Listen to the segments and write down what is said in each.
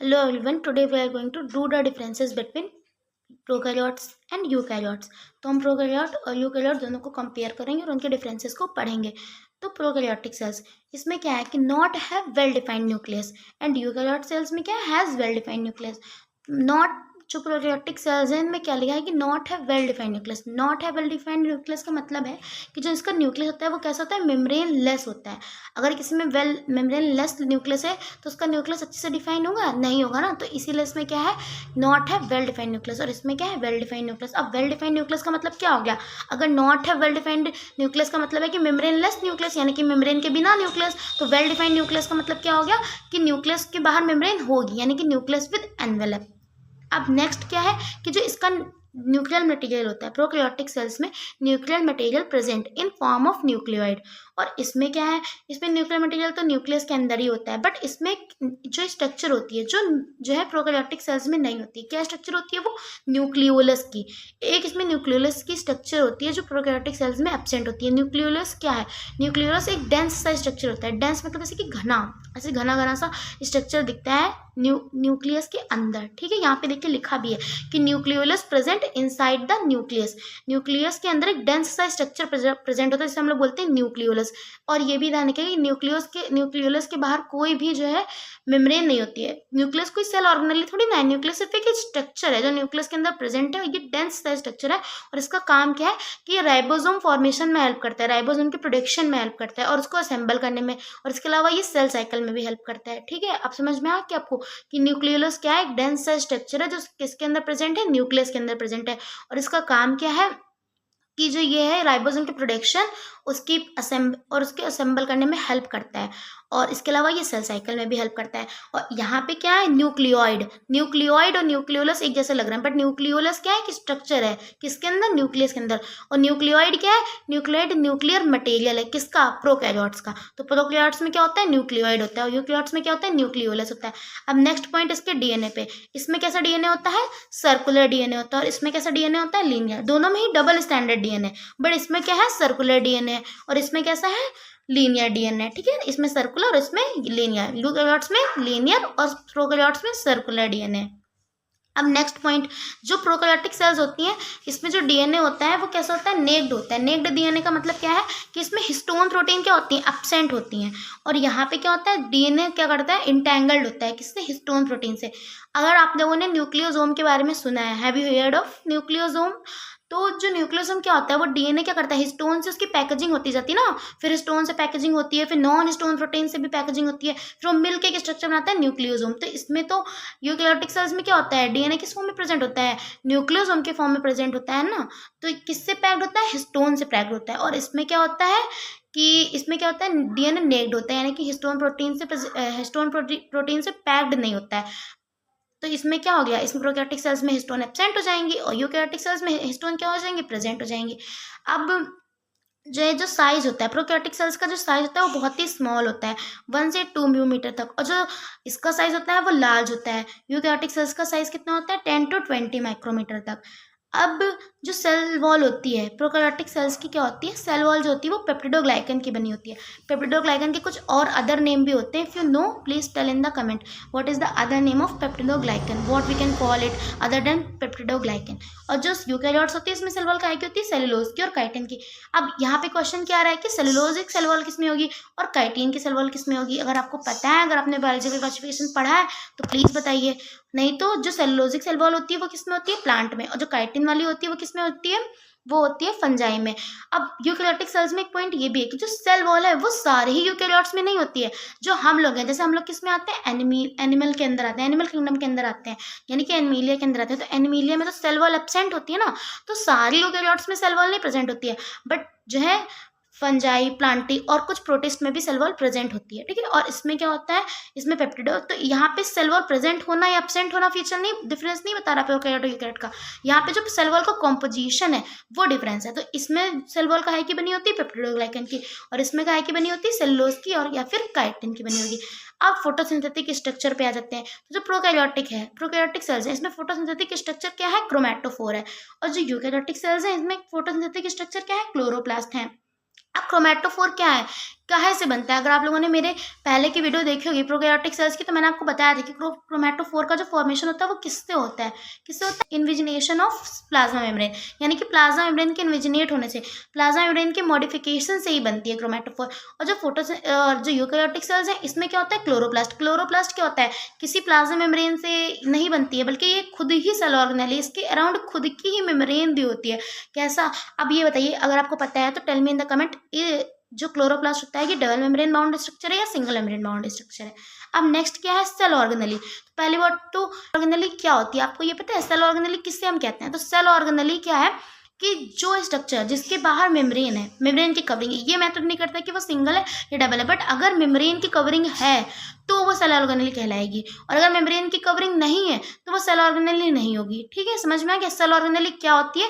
Hello everyone, today we are going to do the differences between prokaryotes and eukaryotes. तो हम prokaryote और eukaryote दोनों को compare करेंगे और उनके डिफरेंसेस को पढ़ेंगे। तो प्रोकैरियोटिक सेल्स इसमें क्या है कि not have well defined nucleus and eukaryote cells में क्या has well defined nucleus. Not जो प्रोकैरियोटिक सेल्स हैं इनमें क्या लिखा है कि not have well defined nucleus. Not have well defined nucleus का मतलब है कि जो इसका न्यूक्लियस होता है वो कैसा होता है, मेम्ब्रेन लेस होता है। अगर किसी में वेल मेम्ब्रेन लेस न्यूक्लियस है तो उसका न्यूक्लियस अच्छे से डिफाइन होगा, नहीं होगा ना। तो इसीलिए इसमें क्या है, नॉट है वेल डिफाइंड न्यूक्लियस, और इसमें क्या है वेल डिफाइंड न्यूक्लियस। अब वेल डिफाइंड न्यूक्लियस का मतलब क्या हो गया, अगर नॉट है वेल डिफाइंड न्यूक्लियस का मतलब है कि मेम्ब्रेन लेस न्यूक्लियस, यानी कि मेम्ब्रेन के बिना न्यूक्लियस। तो वेल डिफाइंड न्यूक्लियस का मतलब क्या हो गया कि न्यूक्लियस के बाहर मेम्ब्रेन होगी, यानी कि न्यूक्लियस विद एनवेलप। अब नेक्स्ट क्या है कि जो इसका न्यूक्लियर मटेरियल होता है प्रोकैरियोटिक सेल्स में, nuclear material present in form of nucleoid. और इसमें क्या है, इसमें न्यूक्लियर मटेरियल तो न्यूक्लियस के अंदर ही होता है, बट इसमें जो स्ट्रक्चर होती है जो है प्रोकैरियोटिक सेल्स में नहीं होती। क्या स्ट्रक्चर होती है वो, न्यूक्लियोलस की। एक इसमें न्यूक्लियोलस की स्ट्रक्चर होती है जो प्रोकैरियोटिक सेल्स में एब्सेंट होती है। न्यूक्लियोलस क्या है, न्यूक्लियोलस एक डेंस सा स्ट्रक्चर होता है। डेंस मतलब जैसे कि घना, ऐसे घना घना सा स्ट्रक्चर दिखता है न्यूक्लियस के अंदर। ठीक है, यहाँ पे देखिए लिखा भी है कि nucleolus present inside the nucleus. Nucleus के अंदर एक डेंस सा स्ट्रक्चर प्रेजेंट होता है जिसे हम लोग बोलते हैं न्यूक्लियोलस। और ये भी ध्यान रखिए कि न्यूक्लियोलस के बाहर कोई भी जो है मेम्ब्रेन नहीं होती है। न्यूक्लियस कोई सेल ऑर्गेनेल थोड़ी ना है, न्यूक्लियस सिर्फ एक स्ट्रक्चर है जो न्यूक्लियस के अंदर प्रेजेंट है। ये डेंस सा स्ट्रक्चर है और इसका काम क्या है कि ये राइबोसोम फॉर्मेशन में हेल्प करता है, राइबोसोम के प्रोडक्शन में हेल्प करता है और उसको असेंबल करने में, और इसके अलावा ये सेल साइकिल में भी हेल्प करता है। ठीक है, अब समझ में आ कि आपको कि न्यूक्लियोलस क्या है, एक डेंस सा स्ट्रक्चर है जो किसके अंदर प्रेजेंट है, न्यूक्लियस के अंदर प्रेजेंट है। और इसका काम क्या है कि जो ये है राइबोसोम की प्रोडक्शन उसके असेंबल करने में हेल्प करता है, और इसके अलावा ये सेल साइकिल में भी हेल्प करता है। और यहाँ पे क्या है, न्यूक्लियोइड और न्यूक्लियोलस एक जैसे लग रहे हैं, बट न्यूक्लियोलस क्या है कि स्ट्रक्चर है किसके अंदर, न्यूक्लियस के अंदर। और न्यूक्लियोइड क्या है, न्यूक्लियोइड न्यूक्लियर मटेरियल है किसका, प्रोकैरियोट्स का। तो प्रोकैरियोट्स में क्या होता है, न्यूक्लियोइड होता है, और यूकैरियोट्स में क्या होता है, न्यूक्लियोलस होता है। अब नेक्स्ट पॉइंट इसके डीएनए पे, इसमें कैसा डीएनए होता है, सर्कुलर डीएनए होता है, और इसमें कैसा डीएनए होता है, लीनियर। दोनों में ही डबल स्टैंडर्ड डीएनए, बट इसमें क्या है सर्कुलर डीएनए और इसमें कैसा है लीनियर डीएनए। ठीक है, इसमें सर्कुलर और इसमें लीनियर, यूकैरियोट्स में लीनियर और प्रोकैरियोट्स में सर्कुलर डीएनए। अब नेक्स्ट पॉइंट, जो प्रोकैरियोटिक सेल्स होती हैं इसमें जो डीएनए होता है वो कैसा होता है, नेक्ड होता है। नेक्ड डीएनए का मतलब क्या है कि इसमें हिस्टोन प्रोटीन क्या होती है, एब्सेंट होती हैं। और यहाँ पे क्या होता है, डीएनए क्या करता है, इंटेंगल्ड होता है किससे, हिस्टोन प्रोटीन से। अगर आप लोगों ने न्यूक्लियोसोम के बारे में सुना है, have you heard of nucleosome. तो जो न्यूक्लियोसोम क्या होता है, वो डीएनए क्या करता है, हिस्टोन से उसकी पैकेजिंग होती जाती है ना, फिर हिस्टोन से पैकेजिंग होती है, फिर नॉन हिस्टोन प्रोटीन से भी पैकेजिंग होती है, फिर वो मिलकर एक स्ट्रक्चर बनाता है न्यूक्लियोसोम। तो इसमें तो यूकैरियोटिक सेल्स में क्या होता है, डीएनए किस फॉर्म में प्रेजेंट होता है, न्यूक्लियोसोम के फॉर्म में प्रेजेंट होता है ना। तो किससे पैक्ड होता है, हिस्टोन से पैक्ड होता है। और इसमें क्या होता है कि इसमें क्या होता है, डीएनए नेक्ड होता है, यानी कि हिस्टोन प्रोटीन से पैक्ड नहीं होता है। तो इसमें क्या हो गया, इसमें प्रोकैरियोटिक सेल्स में हिस्टोन एब्सेंट हो जाएंगी और यूकैरियोटिक सेल्स में हिस्टोन क्या हो जाएंगे, प्रेजेंट हो जाएंगी। अब जो साइज होता है प्रोकैरियोटिक सेल्स का, जो साइज होता है वो बहुत ही स्मॉल होता है, 1 से 2 मिलीमीटर तक, और जो इसका साइज होता है वो लार्ज होता है। यूकैरियोटिक सेल्स का साइज कितना होता है, 10 to 20 माइक्रोमीटर तक। अब जो सेल वॉल होती है प्रोकैरियोटिक सेल्स की, क्या होती है, सेल वॉल जो होती है वो पेप्टिडोग्लाइकन की बनी होती है। पेप्टिडोग्लाइकन के कुछ और अदर नेम भी होते हैं, if you know please tell in the comment what is the other name of peptidoglycan, what we can call it other than peptidoglycan. और जो यूकैरियोट्स होती है इसमें सेल वॉल काय की होती है, सेलुलोज की और काइटिन की। अब यहाँ पे क्वेश्चन क्या आ रहा है कि सेलुलोजिक सेल वॉल किस में होगी और काइटिन की सेल वॉल किस में होगी। अगर आपको पता है, अगर आपने बायोलॉजी का क्लासिफिकेशन पढ़ा है तो प्लीज बताइए, नहीं तो जो सेलुलोजिक सेल वॉल होती है वो किस में होती है, प्लांट में, और जो काइटिन वाली होती है वो किस में होती है, वो होती है फंजाई में। अब यूकैरियोटिक सेल्स में एक पॉइंट ये भी है कि जो सेल वॉल है वो सारे ही यूकैरियोट्स में नहीं होती है। जो हम लोग हैं, जैसे हम लोग किस में आते हैं, एनिमल के अंदर आते हैं, एनिमल किंगडम के अंदर आते हैं, यानी कि एनिमीलिया के अंदर आते हैं। तो एनिमीलिया में तो सेल वॉल एब्सेंट होती है ना, तो सारी यूकैरियोट्स में सेल वॉल नहीं प्रेजेंट होती है, बट जो है फंजाई, प्लांटी और कुछ प्रोटिस्ट में भी सेल वॉल प्रेजेंट होती है। ठीक है, और इसमें क्या होता है, इसमें पेप्टिडो, तो यहाँ पे सेल वॉल प्रेजेंट होना या एब्सेंट होना फीचर नहीं, डिफरेंस नहीं बता रहा प्रोकैरियोट और यूकैरियोट का। यहाँ पे जो सेल वॉल का कॉम्पोजिशन है वो डिफरेंस है। तो इसमें सेल वॉल काहे की बनी होती है, पेप्टिडोग्लाइकन की, और इसमें काहे की बनी होती है, सेलुलोज की और या फिर काइटिन की बनी होगी। अब फोटोसिंथेटिक स्ट्रक्चर पे आ जाते हैं। तो जो प्रोकैरियोटिक है, प्रोकैरियोटिक सेल्स है, इसमें फोटोसिंथेटिक स्ट्रक्चर क्या है, क्रोमैटोफोर है। और जो यूकैरियोटिक सेल्स है इसमें फोटोसिंथेटिक स्ट्रक्चर क्या है, क्लोरोप्लास्ट है। अब क्रोमैटोफोर क्या है, काहे से बनता है। अगर आप लोगों ने मेरे पहले की वीडियो देखी होगी प्रोकैरियोटिक सेल्स की, तो मैंने आपको बताया था कि क्रोमैटोफोर का जो फॉर्मेशन होता है वो किससे होता है, इन्विजिनेशन ऑफ प्लाज्मा मेम्ब्रेन, यानी कि प्लाज्मा मेम्ब्रेन के इन्विजिनेट होने से, प्लाज्मा मेम्ब्रेन के मॉडिफिकेशन से ही बनती है क्रोमैटोफोर। और जो यूकैरियोटिक सेल्स है इसमें क्या होता है, क्लोरोप्लास्ट क्या होता है, किसी प्लाज्मा मेम्ब्रेन से नहीं बनती है, बल्कि ये खुद ही सेल ऑर्गेनेल है, इसके अराउंड खुद की ही मेम्ब्रेन भी होती है। कैसा, अब ये बताइए, अगर आपको पता है तो tell me in the comment, ये जो क्लोरोप्लास्ट होता है कि डबल मेम्ब्रेन बाउंड स्ट्रक्चर है या सिंगल मेम्ब्रेन बाउंड स्ट्रक्चर है। अब नेक्स्ट क्या है, सेल ऑर्गेनेली। तो पहली बात तो ऑर्गेनेली क्या होती है आपको ये पता है, सेल ऑर्गेनेली किससे हम कहते हैं। तो सेल ऑर्गेनेली क्या है कि जो स्ट्रक्चर जिसके बाहर मेम्ब्रेन है, मेम्ब्रेन की कवरिंग है, ये मैटर नहीं करता कि वो सिंगल है या डबल है, बट अगर मेम्ब्रेन की कवरिंग है तो वो सेल ऑर्गेनेली कहलाएगी, और अगर मेम्ब्रेन की कवरिंग नहीं है तो वो सेल ऑर्गेनेली नहीं होगी। ठीक है, समझ में आ गया। सेल ऑर्गेनेली क्या होती है,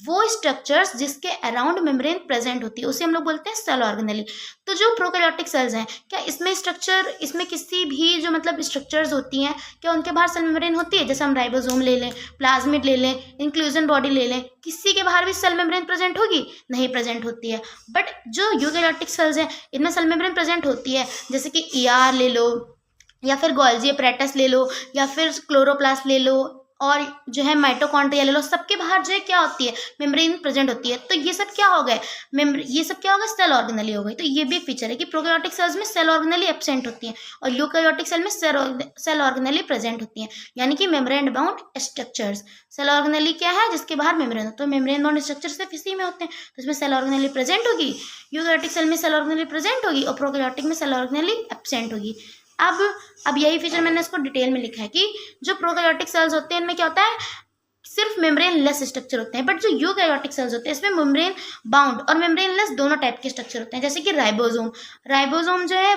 वो स्ट्रक्चर्स जिसके अराउंड मेम्ब्रेन प्रेजेंट होती है उसे हम लोग बोलते हैं सेल ऑर्गेनेली। तो जो प्रोकैरियोटिक सेल्स हैं, क्या इसमें किसी भी जो मतलब स्ट्रक्चर्स होती हैं, क्या उनके बाहर सेल मेम्ब्रेन होती है। जैसे हम राइबोसोम ले लें, प्लाज्मिड ले लें, इंक्लूजन बॉडी ले लें, किसी के बाहर भी सेल मेम्ब्रेन प्रेजेंट होगी, नहीं प्रेजेंट होती है। बट जो यूकैरियोटिक सेल्स हैं इनमें सेल मेम्ब्रेन प्रेजेंट होती है, जैसे कि ER ले लो, या फिर गोल्जी अपैरेटस ले लो, या फिर क्लोरोप्लास्ट ले लो, और जो है माइटोकॉन्ड्रिया ले लो, सबके बाहर जो है क्या होती है, मेम्ब्रेन प्रेजेंट होती है। तो ये सब क्या हो गए, ये सब क्या होगा, सेल ऑर्गेनेली हो गई। तो ये भी एक फीचर है कि प्रोकैरियोटिक सेल्स में सेल ऑर्गेनेली एब्सेंट होती हैं और यूकैरियोटिक सेल में सेल ऑर्गेनेली प्रेजेंट होती हैं, यानी कि membrane bound structures. Cell organelle क्या है, जिसके बाहर मेम्ब्रेन होता है, तो मेम्ब्रेन बाउंड स्ट्रक्चर सिर्फ इसी में होते हैं, तो इसमें सेल ऑर्गेनेली प्रेजेंट होगी, यूकैरियोटिक सेल में सेल ऑर्गेनेली प्रेजेंट होगी, और प्रोकैरियोटिक में सेल ऑर्गेनेली एब्सेंट होगी। अब यही फीचर मैंने इसको डिटेल में लिखा है कि जो प्रोकैरियोटिक सेल्स होते हैं इनमें क्या होता है, सिर्फ मेम्ब्रेन लेस स्ट्रक्चर होते हैं, बट जो यूकैरियोटिक सेल्स होते हैं इसमें मेम्ब्रेन बाउंड और मेम्ब्रेन लेस दोनों टाइप के स्ट्रक्चर होते हैं। जैसे कि राइबोसोम जो है,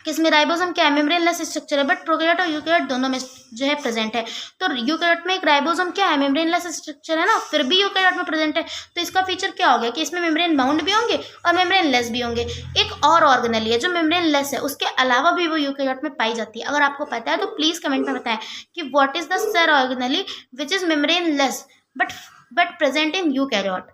किसमें राइबोसोम क्या है, मेम्ब्रेन लेस स्ट्रक्चर है, बट प्रोकैरियोट और यूकैरियोट दोनों में जो है प्रेजेंट है। तो यूकैरियोट में एक राइबोसोम क्या है, मेम्ब्रेन लेस स्ट्रक्चर है ना, फिर भी यूकैरियोट में प्रेजेंट है। तो इसका फीचर क्या हो गया कि इसमें मेम्ब्रेन बाउंड भी होंगे और मेम्ब्रेन लेस भी होंगे। एक और ऑर्गेनेली है जो मेम्ब्रेन लेस है, उसके अलावा भी वो यूकैरियोट में पाई जाती है। अगर आपको पता है तो प्लीज कमेंट में बताएं कि what is the cell organelle which is membrane less but present in eukaryote.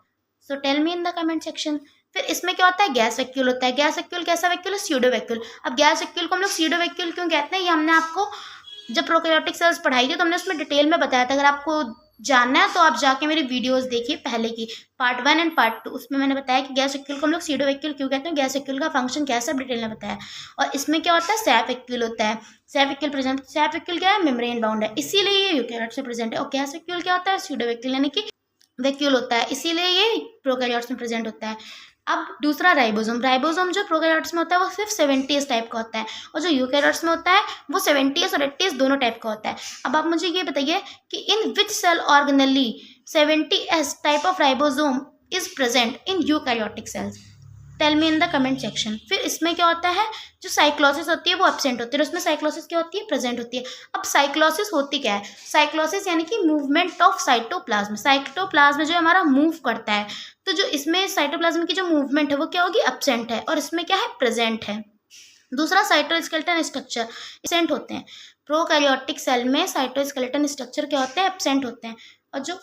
So tell me in the comment section. फिर इसमें क्या होता है, गैस वैक्यूल होता है। गैस वैक्यूल कैसा वैक्यूल है, स्यूडो वैक्यूल। अब गैस वैक्यूल को हम लोग स्यूडो वैक्यूल क्यों कहते हैं, ये हमने आपको जब प्रोकैरियोटिक सेल्स पढ़ाई थी तो हमने उसमें डिटेल में बताया था। अगर आपको जानना है तो आप जाके मेरी वीडियोस देखिए पहले की, पार्ट 1 एंड पार्ट 2, उसमें मैंने बताया कि गैस वैक्यूल को हम लोग स्यूडो वैक्यूल क्यों कहते हैं, गैस वैक्यूल का फंक्शन क्या है, सब डिटेल में बताया। और इसमें क्या होता है, सैफ वैक्यूल होता है। सैफ वैक्यूल क्या है, मेम्ब्रेन बाउंड है, इसीलिए ये यूकैरियोट से प्रेजेंट है। और गैस वैक्यूल क्या होता है, स्यूडो वैक्यूल यानी कि वैक्यूल होता है, इसीलिए ये प्रोकैरियोट्स में प्रेजेंट होता है। अब दूसरा राइबोसोम जो प्रोकैरियोट्स में होता है वो सिर्फ 70s टाइप का होता है, और जो यूकैरियोट्स में होता है वो 70s और 80s दोनों टाइप का होता है। अब आप मुझे ये बताइए कि in which cell organelle 70s type of ribosome is present in eukaryotic cells, tell me in the comment section. फिर इसमें क्या होता है, जो साइक्लोसिस होती है वो एब्सेंट होती है, उसमें साइक्लोसिस क्या होती है, प्रेजेंट होती है। अब साइक्लोसिस होती क्या है, साइक्लोसिस यानी कि मूवमेंट ऑफ साइटोप्लाज्म। साइटोप्लाज्म जो हमारा मूव करता है, तो जो इसमें साइटोप्लाज्म की जो मूवमेंट है वो क्या होगी, एब्सेंट है, और इसमें क्या है, प्रेजेंट है। दूसरा साइटोस्केलेटन स्ट्रक्चर एब्सेंट होते हैं। प्रोकैरियोटिक सेल में साइटोस्केलेटन स्ट्रक्चर क्या होते हैं, एब्सेंट होते हैं, और जो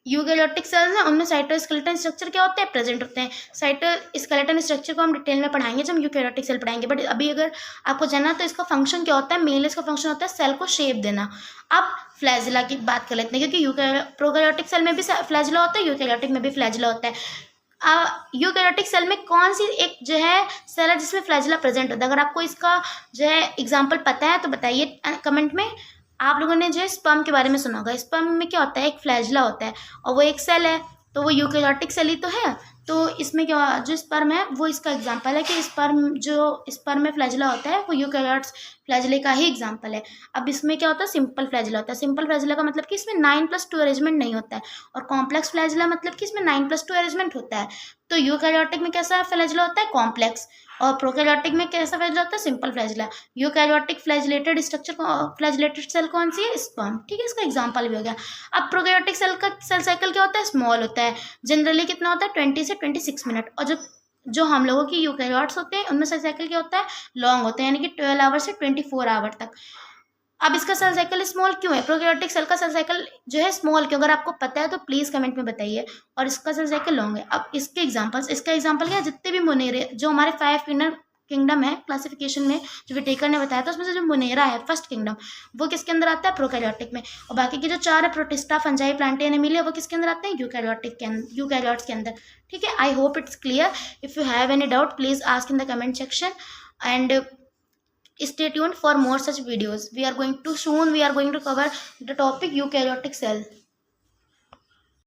यूकैरियोटिक सेल्स हैं उनमें साइटोस्केलेटन स्ट्रक्चर क्या होते हैं, प्रेजेंट होते हैं। साइटोस्केलेटन स्ट्रक्चर को हम डिटेल में पढ़ाएंगे जब हम यूकैरियोटिक सेल पढ़ाएंगे, बट अभी अगर आपको जानना तो इसका फंक्शन क्या होता है, मेनली इसका फंक्शन होता है सेल को शेप देना। अब फ्लैजिला की बात कर लेते हैं, क्योंकि प्रोकैरियोटिक सेल में भी फ्लैजिला होता है, यूकैरियोटिक में भी फ्लैजिला होता है। यूकैरियोटिक सेल में कौन सी एक जो है सेल है जिसमें फ्लैजिला प्रेजेंट होता है, अगर आपको इसका जो है एग्जाम्पल पता है तो बताइए कमेंट में। आप लोगों ने जो है स्पर्म के बारे में सुना होगा, स्पर्म में क्या होता है, एक फ्लैजिला होता है, और वो एक सेल है, तो वो यूकैरियोटिक सेल ही तो है। तो इसमें क्या, जो स्पर्म है वो इसका एग्जांपल है कि स्पर्म में फ्लैजिला होता है वो यूकैरियोट्स फ्लैजिले का ही एग्जांपल है। अब इसमें क्या होता है, सिंपल फ्लैजिला होता है। सिंपल फ्लैजिला का मतलब कि इसमें 9+2 अरेंजमेंट नहीं होता है, और कॉम्प्लेक्स फ्लैजिला मतलब कि इसमें 9+2 अरेंजमेंट होता है। तो यूकैरियोटिक में कैसा फ्लैजिला होता है, कॉम्प्लेक्स, और प्रोकैरियोटिक में कैसा फ्लैजिला होता है, simple flagella. Eukaryotic flagellated flagellated cell कौन सी है, स्पर्म। ठीक है, इसका एग्जांपल भी हो गया। अब प्रोकैरियोटिक सेल का सेल साइकिल क्या होता है, स्मॉल होता है, जनरली कितना होता है, 20 से 26 मिनट। और जो हम लोगों की यूकैरियोट्स होते हैं उनमें सेल साइकिल क्या होता है, लॉन्ग होते हैं, यानी कि 12 आवर से 24 आवर तक। अब इसका सेल साइकिल स्मॉल क्यों है? प्रोकैरियोटिक सेल का सेल साइकिल जो है स्मॉल क्यों? अगर आपको पता है तो प्लीज कमेंट में बताइए। और इसका सेल साइकिल लॉन्ग है। अब इसके एग्जांपल्स, इसका एग्जांपल क्या है? जितने भी मोनेरे जो हमारे 5 किंगडम है क्लासिफिकेशन में, जो विटेकर ने बताया था, उसमें से जो मोनेरा है फर्स्ट किंगडम, वो किसके अंदर आता है? प्रोकैरियोटिक में। और बाकी के जो 4 है, प्रोटिस्टा, फंजाई, प्लांटेन, एमिलिया, वो किसके अंदर आते हैं? यूकैरियोट्स के अंदर। ठीक है, I hope it's clear. If you have any doubt please ask in the comment section and stay tuned for more such videos. We are going to cover the topic eukaryotic cell.